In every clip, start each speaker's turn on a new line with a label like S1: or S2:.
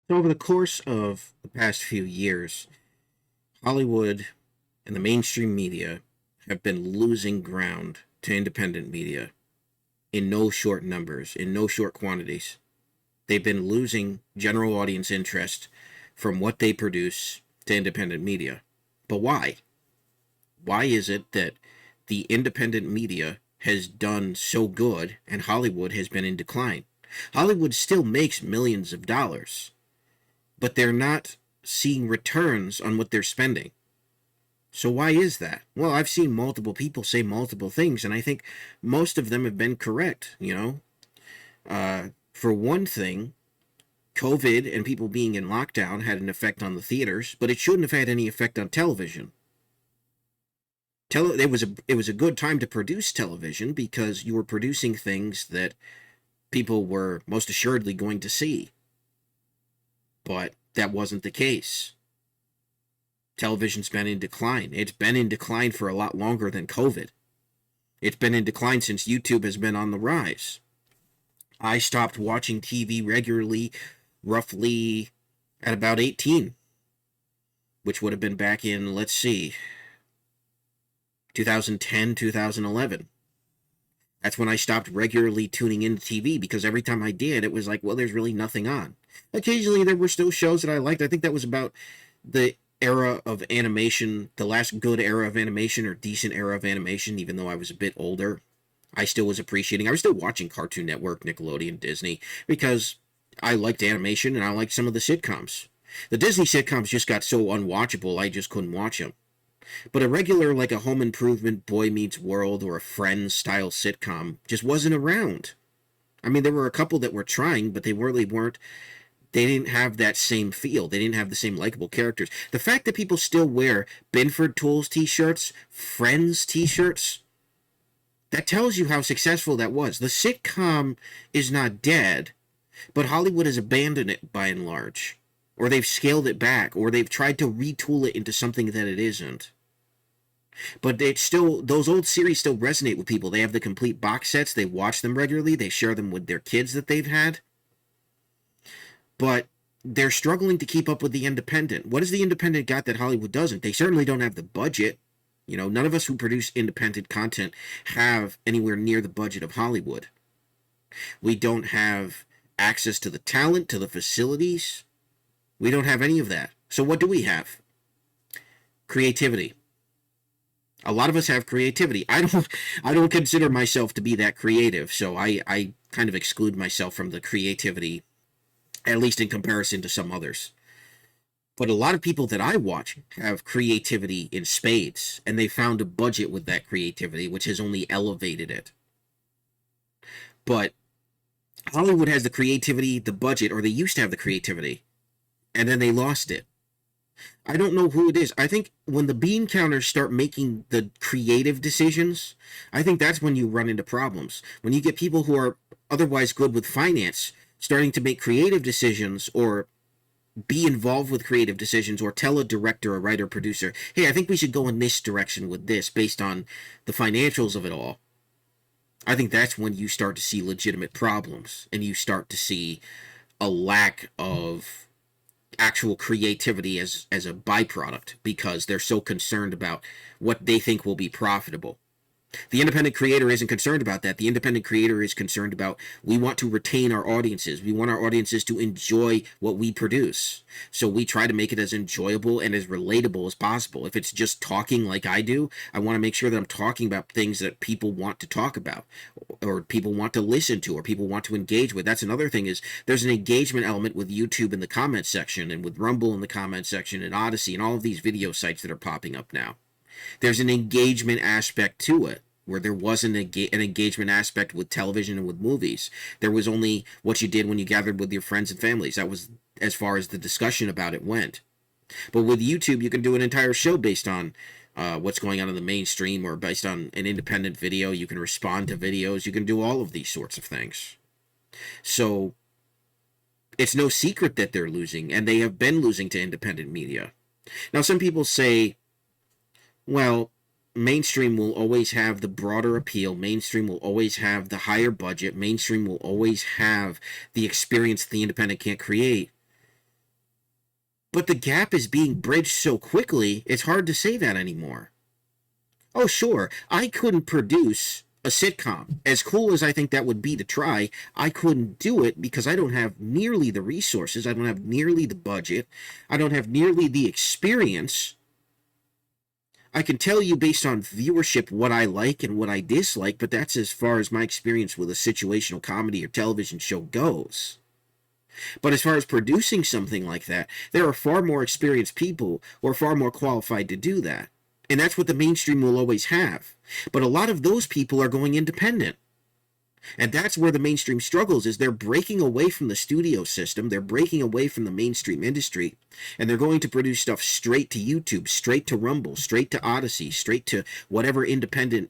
S1: So over the course of the past few years, Hollywood and the mainstream media have been losing ground to independent media in no short numbers, in no short quantities. They've been losing general audience interest from what they produce to independent media. But why? Why is it that the independent media has done so good and Hollywood has been in decline? Hollywood still makes millions of dollars, but they're not seeing returns on what they're spending. So why is that? Well, I've seen multiple people say multiple things, and I think most of them have been correct. For one thing, COVID and people being in lockdown had an effect on the theaters, but it shouldn't have had any effect on television. It was a good time to produce television because you were producing things that people were most assuredly going to see. But that wasn't the case. Television's been in decline. It's been in decline for a lot longer than COVID. It's been in decline since YouTube has been on the rise. I stopped watching TV regularly roughly at about 18, which would have been back in, let's see, 2010, 2011. That's when I stopped regularly tuning into TV because every time I did, it was like, well, there's really nothing on. Occasionally, there were still shows that I liked. I think that was about the era of animation, the last good era of animation or decent era of animation, even though I was a bit older. I still was appreciating, I was still watching Cartoon Network, Nickelodeon, Disney, because I liked animation and I liked some of the sitcoms. The Disney sitcoms just got so unwatchable, I just couldn't watch them. But a regular, like a Home Improvement, Boy Meets World, or a Friends style sitcom just wasn't around. I mean, there were a couple that were trying, but they really weren't. They didn't have that same feel. They didn't have the same likable characters. The fact that people still wear Binford Tools t-shirts, Friends t-shirts, that tells you how successful that was. The sitcom is not dead, but Hollywood has abandoned it by and large. Or they've scaled it back, or they've tried to retool it into something that it isn't. But it's still, those old series still resonate with people. They have the complete box sets, they watch them regularly, they share them with their kids that they've had. But they're struggling to keep up with the independent. What has the independent got that Hollywood doesn't? They certainly don't have the budget. None of us who produce independent content have anywhere near the budget of Hollywood. We don't have access to the talent, to the facilities. We don't have any of that. So what do we have? Creativity. A lot of us have creativity. I don't consider myself to be that creative, so I kind of exclude myself from the creativity, at least in comparison to some others. But a lot of people that I watch have creativity in spades, and they found a budget with that creativity, which has only elevated it. But Hollywood has the creativity, the budget, or they used to have the creativity, and then they lost it. I don't know who it is. I think when the bean counters start making the creative decisions, I think that's when you run into problems. When you get people who are otherwise good with finance starting to make creative decisions or be involved with creative decisions or tell a director, a writer, producer, hey, I think we should go in this direction with this based on the financials of it all. I think that's when you start to see legitimate problems and you start to see a lack of actual creativity as a byproduct because they're so concerned about what they think will be profitable. The independent creator isn't concerned about that. The independent creator is concerned about, we want to retain our audiences. We want our audiences to enjoy what we produce. So we try to make it as enjoyable and as relatable as possible. If it's just talking like I do, I want to make sure that I'm talking about things that people want to talk about or people want to listen to or people want to engage with. That's another thing, is there's an engagement element with YouTube in the comment section and with Rumble in the comment section and Odyssey and all of these video sites that are popping up now. There's an engagement aspect to it, where there wasn't an engagement aspect with television and with movies. There was only what you did when you gathered with your friends and families. That was as far as the discussion about it went. But with YouTube, you can do an entire show based on what's going on in the mainstream or based on an independent video. You can respond to videos. You can do all of these sorts of things. So it's no secret that they're losing, and they have been losing to independent media. Now, some people say, well, mainstream will always have the broader appeal. Mainstream will always have the higher budget. Mainstream will always have the experience the independent can't create. But the gap is being bridged so quickly, it's hard to say that anymore. Oh, sure, I couldn't produce a sitcom. As cool as I think that would be to try, I couldn't do it because I don't have nearly the resources, I don't have nearly the budget, I don't have nearly the experience. I can tell you based on viewership what I like and what I dislike, but that's as far as my experience with a situational comedy or television show goes. But as far as producing something like that, there are far more experienced people who are far more qualified to do that. And that's what the mainstream will always have. But a lot of those people are going independent. And that's where the mainstream struggles is they're breaking away from the studio system, they're breaking away from the mainstream industry, and they're going to produce stuff straight to YouTube, straight to Rumble, straight to Odyssey, straight to whatever independent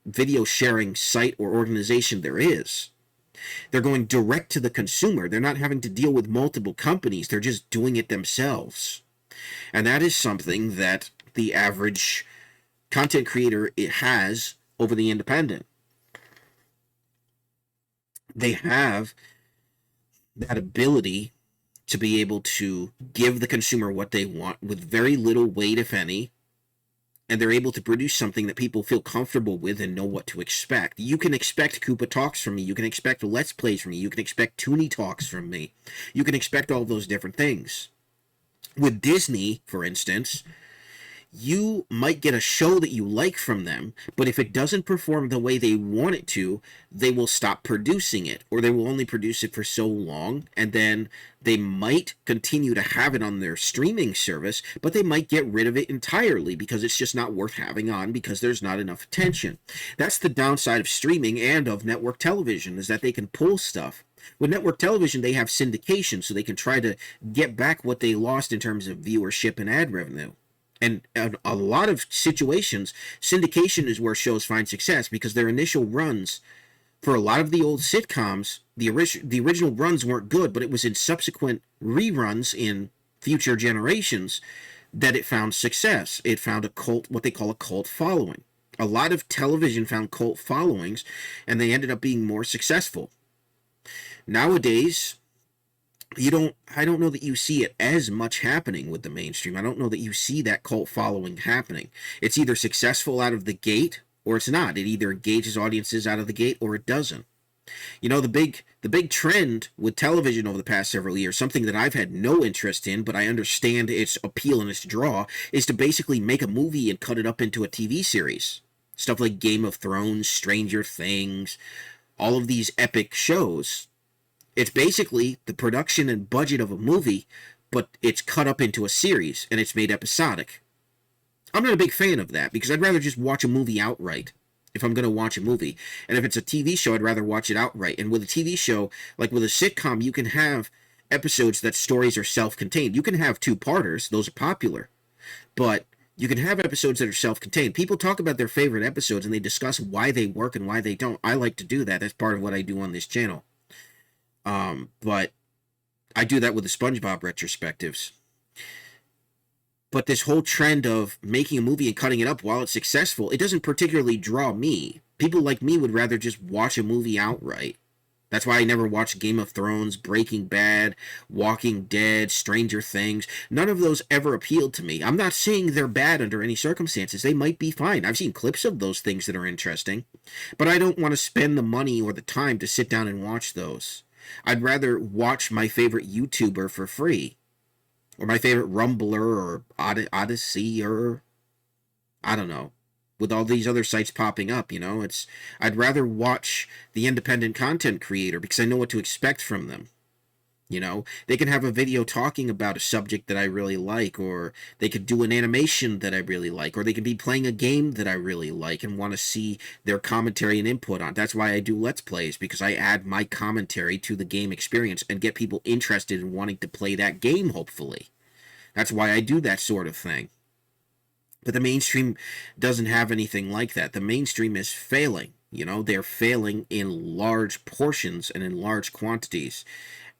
S1: video sharing site or organization there is. They're going direct to the consumer. They're not having to deal with multiple companies. They're just doing it themselves. And that is something that the average content creator has over the independent. They have that ability to be able to give the consumer what they want with very little weight, if any, and they're able to produce something that people feel comfortable with and know what to expect. You can expect Koopa Talks from me. You can expect Let's Plays from me. You can expect Toonie Talks from me. You can expect all those different things. With Disney, for instance, you might get a show that you like from them, but if it doesn't perform the way they want it to, they will stop producing it, or they will only produce it for so long, and then they might continue to have it on their streaming service, but they might get rid of it entirely because it's just not worth having on because there's not enough attention. That's the downside of streaming and of network television, is that they can pull stuff. With network television, they have syndication, so they can try to get back what they lost in terms of viewership and ad revenue. And in a lot of situations, syndication is where shows find success because their initial runs for a lot of the old sitcoms, the original runs weren't good, but it was in subsequent reruns in future generations that it found success. It found a cult, what they call a cult following. A lot of television found cult followings, and they ended up being more successful. Nowadays, I don't know that you see it as much happening with the mainstream. I don't know that you see that cult following happening. It's either successful out of the gate or it's not. It either engages audiences out of the gate or it doesn't. You know, the big trend with television over the past several years, something that I've had no interest in, but I understand its appeal and its draw, is to basically make a movie and cut it up into a TV series. Stuff like Game of Thrones, Stranger Things, all of these epic shows. It's basically the production and budget of a movie, but it's cut up into a series, and it's made episodic. I'm not a big fan of that, because I'd rather just watch a movie outright, if I'm going to watch a movie. And if it's a TV show, I'd rather watch it outright. And with a TV show, like with a sitcom, you can have episodes that stories are self-contained. You can have two-parters, those are popular. But you can have episodes that are self-contained. People talk about their favorite episodes, and they discuss why they work and why they don't. I like to do that. That's part of what I do on this channel. But I do that with the SpongeBob retrospectives. But this whole trend of making a movie and cutting it up while it's successful, it doesn't particularly draw me. People like me would rather just watch a movie outright. That's why I never watched Game of Thrones, Breaking Bad, Walking Dead, Stranger Things. None of those ever appealed to me. I'm not saying they're bad under any circumstances. They might be fine. I've seen clips of those things that are interesting. But I don't want to spend the money or the time to sit down and watch those. I'd rather watch my favorite YouTuber for free. Or my favorite Rumbler or Odyssey or I don't know. With all these other sites popping up, you know, I'd rather watch the independent content creator because I know what to expect from them. You know, they can have a video talking about a subject that I really like, or they could do an animation that I really like, or they could be playing a game that I really like and want to see their commentary and input on. That's why I do Let's Plays, because I add my commentary to the game experience and get people interested in wanting to play that game, hopefully. That's why I do that sort of thing. But the mainstream doesn't have anything like that. The mainstream is failing. You know, they're failing in large portions and in large quantities.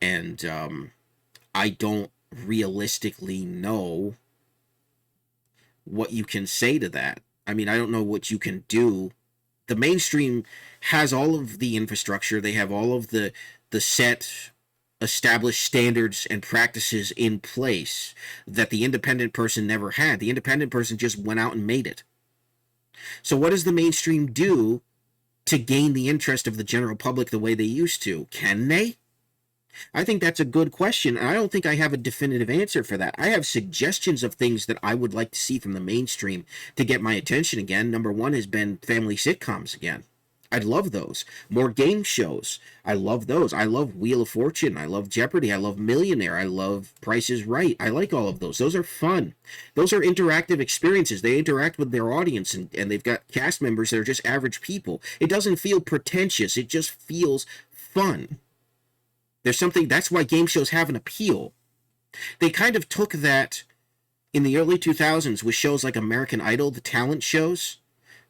S1: And I don't realistically know what you can say to that. I mean, I don't know what you can do. The mainstream has all of the infrastructure. They have all of the set established standards and practices in place that the independent person never had. The independent person just went out and made it. So what does the mainstream do to gain the interest of the general public the way they used to? Can they? I think that's a good question, and I don't think I have a definitive answer for that. I have suggestions of things that I would like to see from the mainstream to get my attention again. Number one has been family sitcoms again. I'd love those. More game shows. I love those. I love Wheel of Fortune. I love Jeopardy. I love Millionaire. I love Price is Right. I like all of those. Those are fun. Those are interactive experiences. They interact with their audience, and they've got cast members that are just average people. It doesn't feel pretentious. It just feels fun. There's something, that's why game shows have an appeal. They kind of took that in the early 2000s with shows like American Idol, the talent shows.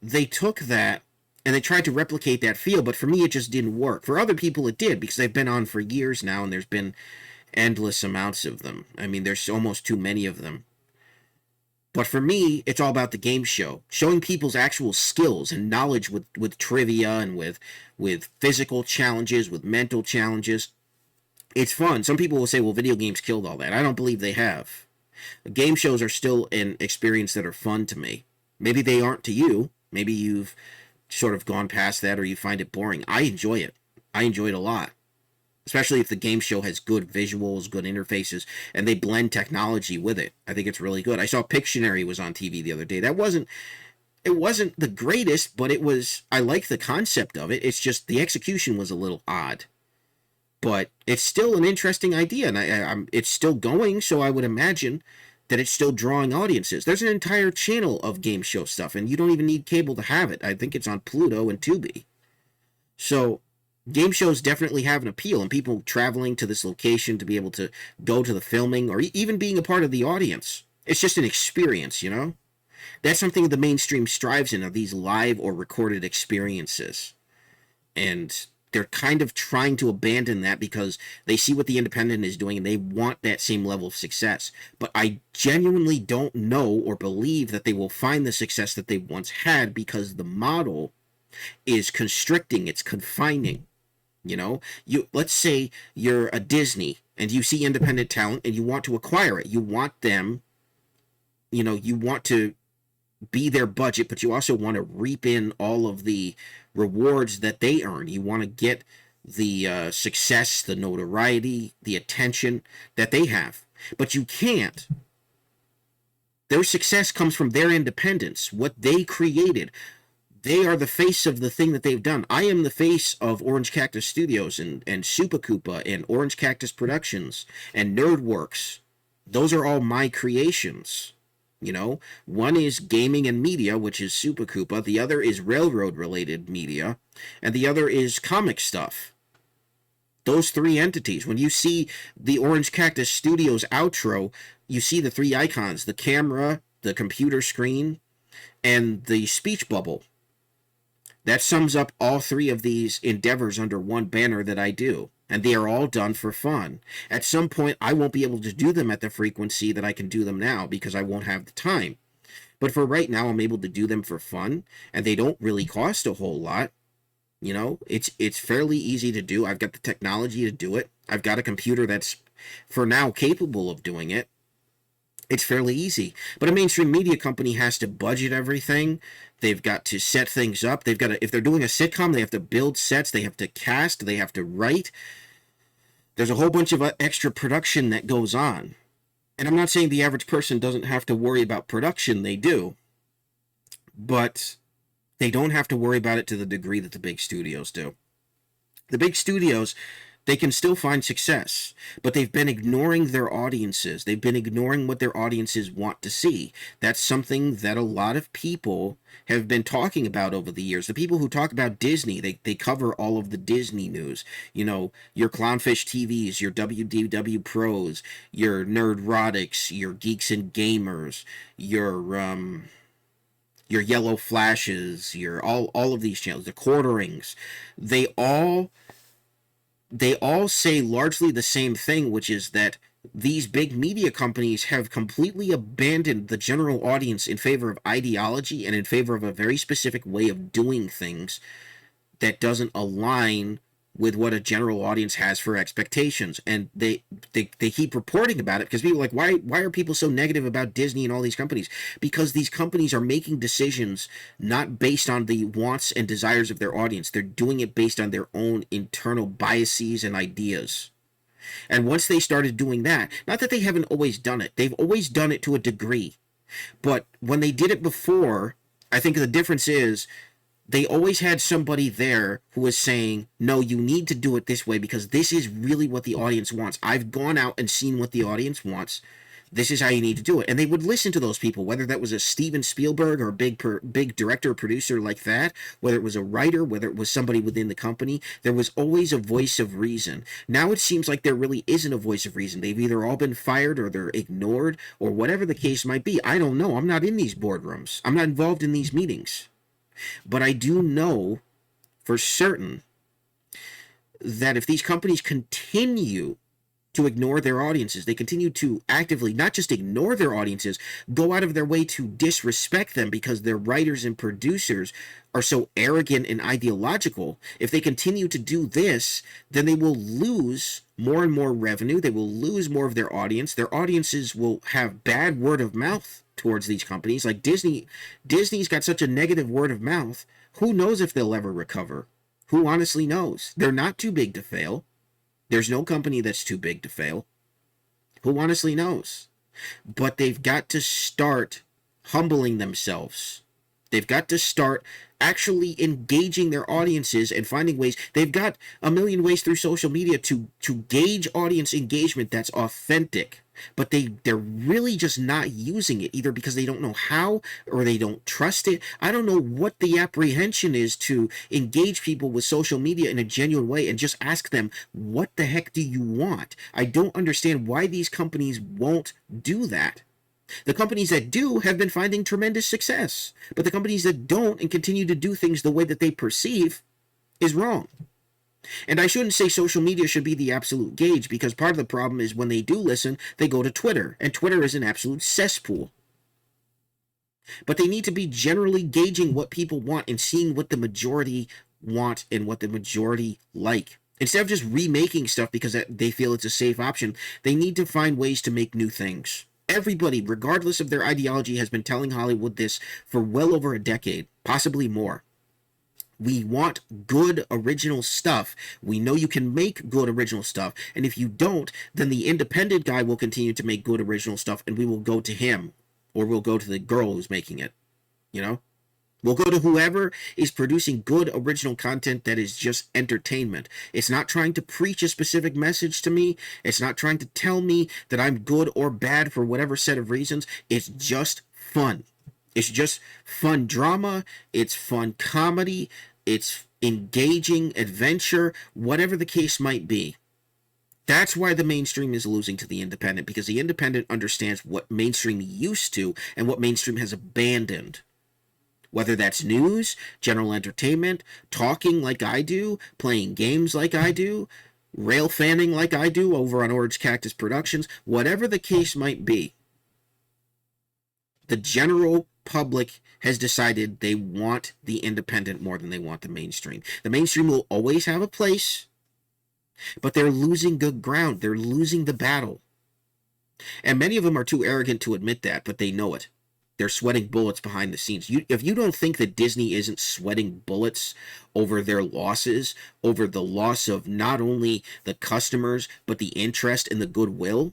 S1: They took that and they tried to replicate that feel, but for me it just didn't work. For other people it did, because they've been on for years now and there's been endless amounts of them. I mean, there's almost too many of them. But for me, it's all about the game show, showing people's actual skills and knowledge with trivia and with physical challenges, with mental challenges. It's fun. Some people will say, well, video games killed all that. I don't believe they have. Game shows are still an experience that are fun to me. Maybe they aren't to you. Maybe you've sort of gone past that or you find it boring. I enjoy it. I enjoy it a lot. Especially if the game show has good visuals, good interfaces, and they blend technology with it. I think it's really good. I saw Pictionary was on TV the other day. It wasn't the greatest, but I like the concept of it. It's just the execution was a little odd. But it's still an interesting idea, and it's still going, so I would imagine that it's still drawing audiences. There's an entire channel of game show stuff, and you don't even need cable to have it. I think it's on Pluto and Tubi. So game shows definitely have an appeal, and people traveling to this location to be able to go to the filming or even being a part of the audience. It's just an experience, you know? That's something the mainstream strives in, are these live or recorded experiences. And they're kind of trying to abandon that because they see what the independent is doing and they want that same level of success. But I genuinely don't know or believe that they will find the success that they once had because the model is constricting, it's confining. You know, let's say you're a Disney and you see independent talent and you want to acquire it. You want them, you want to be their budget, but you also want to reap in all of the rewards that they earn. You want to get the success, the notoriety, the attention that they have. But you can't. Their success comes from their independence, what they created. They are the face of the thing that they've done. I am the face of Orange Cactus Studios and Super Koopa and Orange Cactus Productions and Nerdworks. Those are all my creations. One is gaming and media, which is Super Koopa. The other is railroad-related media. And the other is comic stuff. Those three entities. When you see the Orange Cactus Studios outro, you see the three icons, the camera, the computer screen, and the speech bubble. That sums up all three of these endeavors under one banner that I do. And they are all done for fun. At some point, I won't be able to do them at the frequency that I can do them now because I won't have the time. But for right now, I'm able to do them for fun, and they don't really cost a whole lot. It's fairly easy to do. I've got the technology to do it. I've got a computer that's, for now, capable of doing it. It's fairly easy. But a mainstream media company has to budget everything. They've got to set things up. They've got to, if they're doing a sitcom, they have to build sets. They have to cast. They have to write. There's a whole bunch of extra production that goes on. And I'm not saying the average person doesn't have to worry about production. They do. But they don't have to worry about it to the degree that the big studios do. The big studios, they can still find success, but they've been ignoring their audiences. They've been ignoring what their audiences want to see. That's something that a lot of people have been talking about over the years. The people who talk about Disney, they cover all of the Disney news. Your Clownfish TVs, your WDW Pros, your Nerdrotics, your Geeks and Gamers, your Yellow Flashes, your all of these channels, the Quarterings. They all say largely the same thing, which is that these big media companies have completely abandoned the general audience in favor of ideology and in favor of a very specific way of doing things that doesn't align with what a general audience has for expectations, and they keep reporting about it because people are like, why are people so negative about Disney and all these companies? Because these companies are making decisions not based on the wants and desires of their audience. They're doing it based on their own internal biases and ideas. And once they started doing that, not that they haven't always done it, they've always done it to a degree, but when they did it before, I think the difference is they always had somebody there who was saying, no, you need to do it this way because this is really what the audience wants. I've gone out and seen what the audience wants. This is how you need to do it. And they would listen to those people, whether that was a Steven Spielberg or a big director or producer like that, whether it was a writer, whether it was somebody within the company. There was always a voice of reason. Now it seems like there really isn't a voice of reason. They've either all been fired or they're ignored or whatever the case might be. I don't know. I'm not in these boardrooms. I'm not involved in these meetings. But I do know for certain that if these companies continue to ignore their audiences, they continue to actively not just ignore their audiences, go out of their way to disrespect them because their writers and producers are so arrogant and ideological. If they continue to do this, then they will lose more and more revenue. They will lose more of their audience. Their audiences will have bad word of mouth towards these companies. Like Disney's got such a negative word of mouth. Who knows if they'll ever recover? Who honestly knows? They're not too big to fail. There's no company that's too big to fail. Who honestly knows? But they've got to start humbling themselves. They've got to start actually engaging their audiences and finding ways. They've got a million ways through social media to gauge audience engagement that's authentic. But they're really just not using it, either because they don't know how or they don't trust it. I don't know what the apprehension is to engage people with social media in a genuine way and just ask them, what the heck do you want? I don't understand why these companies won't do that. The companies that do have been finding tremendous success, but the companies that don't and continue to do things the way that they perceive is wrong. And I shouldn't say social media should be the absolute gauge, because part of the problem is when they do listen, they go to Twitter, and Twitter is an absolute cesspool. But they need to be generally gauging what people want and seeing what the majority want and what the majority like. Instead of just remaking stuff because they feel it's a safe option, they need to find ways to make new things. Everybody, regardless of their ideology, has been telling Hollywood this for well over a decade, possibly more. We want good original stuff. We know you can make good original stuff. And if you don't, then the independent guy will continue to make good original stuff, and we will go to him, or we'll go to the girl who's making it. You know? We'll go to whoever is producing good original content that is just entertainment. It's not trying to preach a specific message to me. It's not trying to tell me that I'm good or bad for whatever set of reasons. It's just fun. It's just fun drama. It's fun comedy. It's engaging adventure, whatever the case might be. That's why the mainstream is losing to the independent, because the independent understands what mainstream used to and what mainstream has abandoned. Whether that's news, general entertainment, talking like I do, playing games like I do, rail fanning like I do over on Orange Cactus Productions, whatever the case might be, the general public has decided they want the independent more than they want the mainstream. The mainstream will always have a place, but they're losing good ground. They're losing the battle. And many of them are too arrogant to admit that, but they know it. They're sweating bullets behind the scenes. If you don't think that Disney isn't sweating bullets over their losses, over the loss of not only the customers, but the interest and the goodwill,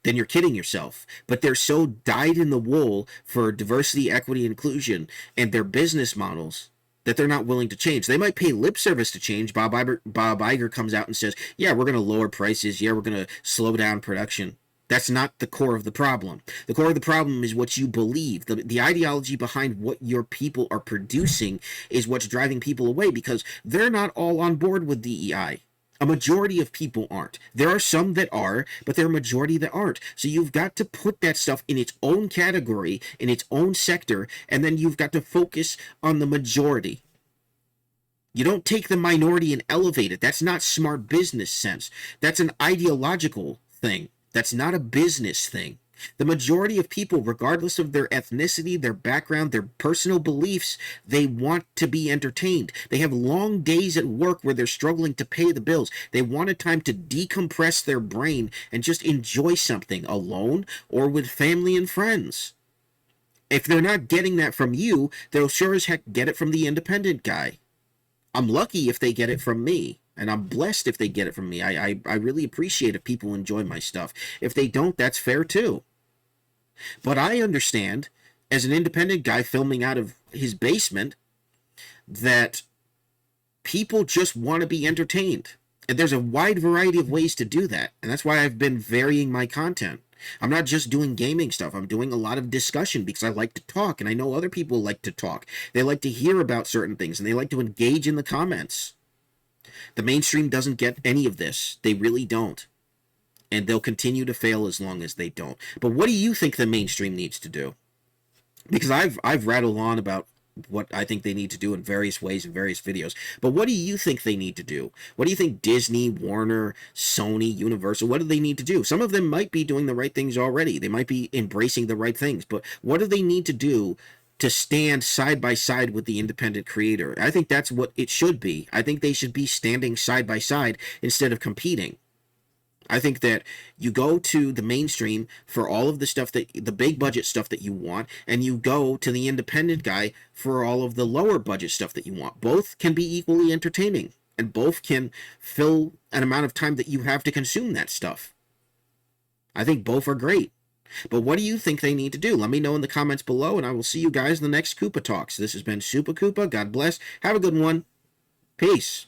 S1: then you're kidding yourself. But they're so dyed in the wool for diversity, equity, inclusion, and their business models that they're not willing to change. They might pay lip service to change. Bob Iger comes out and says, yeah, we're going to lower prices. Yeah, we're going to slow down production. That's not the core of the problem. The core of the problem is what you believe. The ideology behind what your people are producing is what's driving people away, because they're not all on board with DEI. A majority of people aren't. There are some that are, but there are a majority that aren't. So you've got to put that stuff in its own category, in its own sector, and then you've got to focus on the majority. You don't take the minority and elevate it. That's not smart business sense. That's an ideological thing. That's not a business thing. The majority of people, regardless of their ethnicity, their background, their personal beliefs, they want to be entertained. They have long days at work where they're struggling to pay the bills. They want a time to decompress their brain and just enjoy something alone or with family and friends. If they're not getting that from you, they'll sure as heck get it from the independent guy. I'm lucky if they get it from me. And I'm blessed if they get it from me. I really appreciate if people enjoy my stuff. If they don't, that's fair too. But I understand, as an independent guy filming out of his basement, that people just want to be entertained. And there's a wide variety of ways to do that. And that's why I've been varying my content. I'm not just doing gaming stuff. I'm doing a lot of discussion because I like to talk, and I know other people like to talk. They like to hear about certain things, and they like to engage in the comments. The mainstream doesn't get any of this. They really don't. And they'll continue to fail as long as they don't. But what do you think the mainstream needs to do? Because I've rattled on about what I think they need to do in various ways in various videos. But what do you think they need to do? What do you think Disney, Warner, Sony, Universal, what do they need to do? Some of them might be doing the right things already. They might be embracing the right things. But what do they need to do to stand side by side with the independent creator? I think that's what it should be. I think they should be standing side by side instead of competing. I think that you go to the mainstream for all of the stuff that the big budget stuff that you want, and you go to the independent guy for all of the lower budget stuff that you want. Both can be equally entertaining, and both can fill an amount of time that you have to consume that stuff. I think both are great. But what do you think they need to do? Let me know in the comments below, and I will see you guys in the next Koopa Talks. This has been Super Koopa. God bless. Have a good one. Peace.